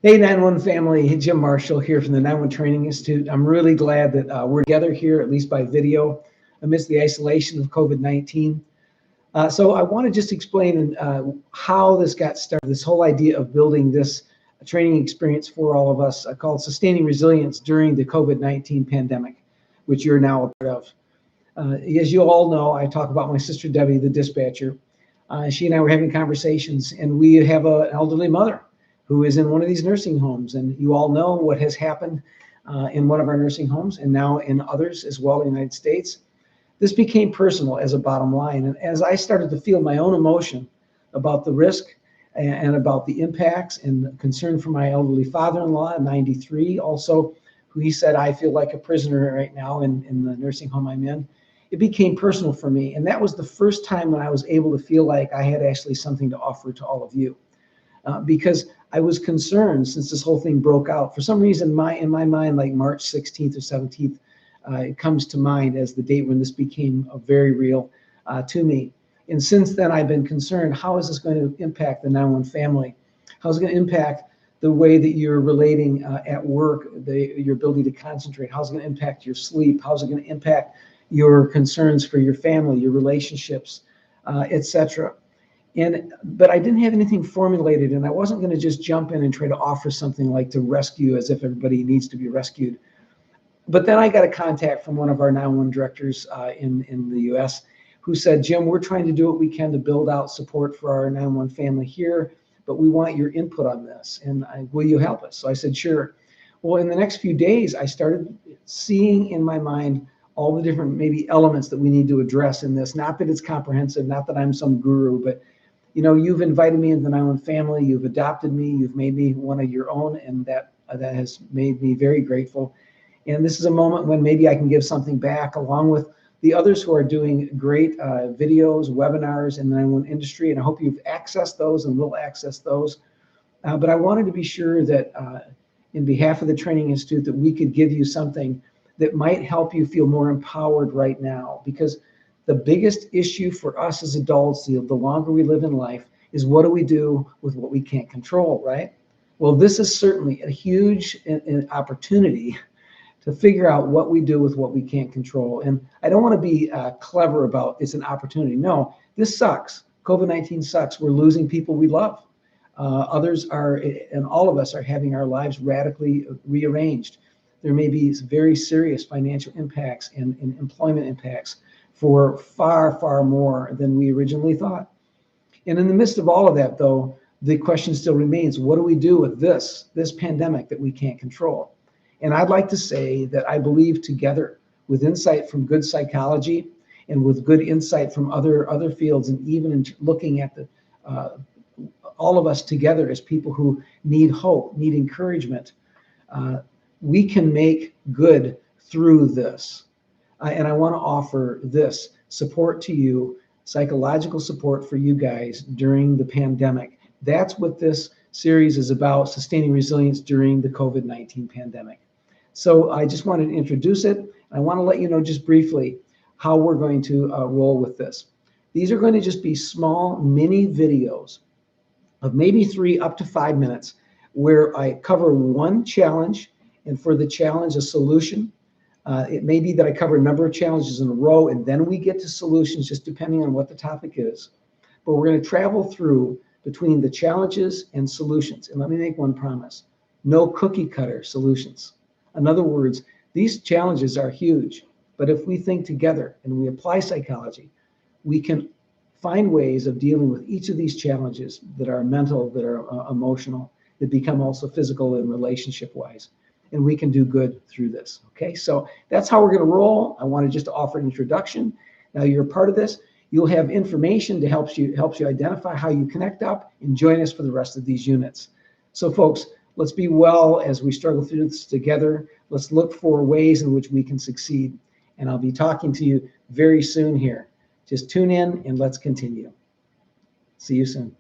Hey, 911 family, Jim Marshall here from the 911 Training Institute. I'm really glad that we're together here, at least by video, amidst the isolation of COVID-19. So I want to just explain how this got started, this whole idea of building this training experience for all of us called Sustaining Resilience during the COVID-19 pandemic, which you're now a part of. As you all know, I talk about my sister Debbie, the dispatcher. She and I were having conversations, and we have an elderly mother who is in one of these nursing homes. And you all know what has happened in one of our nursing homes and now in others as well in the United States. This became personal as a bottom line. And as I started to feel my own emotion about the risk and about the impacts and concern for my elderly father-in-law, 93, also, who he said, I feel like a prisoner right now in the nursing home I'm in, it became personal for me. And that was the first time when I was able to feel like I had actually something to offer to all of you. Because I was concerned since this whole thing broke out. For some reason, in my mind, like March 16th or 17th, it comes to mind as the date when this became very real to me. And since then, I've been concerned, how is this going to impact the 911 family? How is it going to impact the way that you're relating at work, your ability to concentrate? How's it going to impact your sleep? How's it going to impact your concerns for your family, your relationships, etc.? But I didn't have anything formulated, and I wasn't going to just jump in and try to offer something like to rescue as if everybody needs to be rescued. But then I got a contact from one of our 911 directors in the US who said, Jim, we're trying to do what we can to build out support for our 911 family here, but we want your input on this. And will you help us? So I said, sure. Well, in the next few days, I started seeing in my mind all the different maybe elements that we need to address in this. Not that it's comprehensive, not that I'm some guru, but you've invited me into the 911 family, you've adopted me, you've made me one of your own, and that has made me very grateful. And this is a moment when maybe I can give something back along with the others who are doing great videos, webinars in the 911 industry, and I hope you've accessed those and will access those. But I wanted to be sure that in behalf of the Training Institute that we could give you something that might help you feel more empowered right now, because the biggest issue for us as adults, the longer we live in life, is what do we do with what we can't control, right? Well, this is certainly a huge opportunity to figure out what we do with what we can't control. And I don't want to be clever about it's an opportunity. No, this sucks. COVID-19 sucks. We're losing people we love. Others are, and all of us are having our lives radically rearranged. There may be very serious financial impacts and employment impacts for far, far more than we originally thought. And in the midst of all of that, though, the question still remains, what do we do with this pandemic that we can't control? And I'd like to say that I believe together with insight from good psychology and with good insight from other fields, and even in looking at all of us together as people who need hope, need encouragement, we can make good through this. And I want to offer this support to you, psychological support for you guys during the pandemic. That's what this series is about, sustaining resilience during the COVID-19 pandemic. So I just wanted to introduce it. I want to let you know just briefly how we're going to roll with this. These are going to just be small mini videos of maybe 3 up to 5 minutes where I cover one challenge, and for the challenge, a solution. It may be that I cover a number of challenges in a row, and then we get to solutions just depending on what the topic is. But we're going to travel through between the challenges and solutions. And let me make one promise: no cookie cutter solutions. In other words, these challenges are huge, but if we think together and we apply psychology, we can find ways of dealing with each of these challenges that are mental, that are emotional, that become also physical and relationship-wise. And we can do good through this. Okay, so that's how we're going to roll. I wanted just to offer an introduction. Now you're a part of this. You'll have information to helps you identify how you connect up and join us for the rest of these units. So folks, let's be well as we struggle through this together. Let's look for ways in which we can succeed. And I'll be talking to you very soon here. Just tune in and let's continue. See you soon.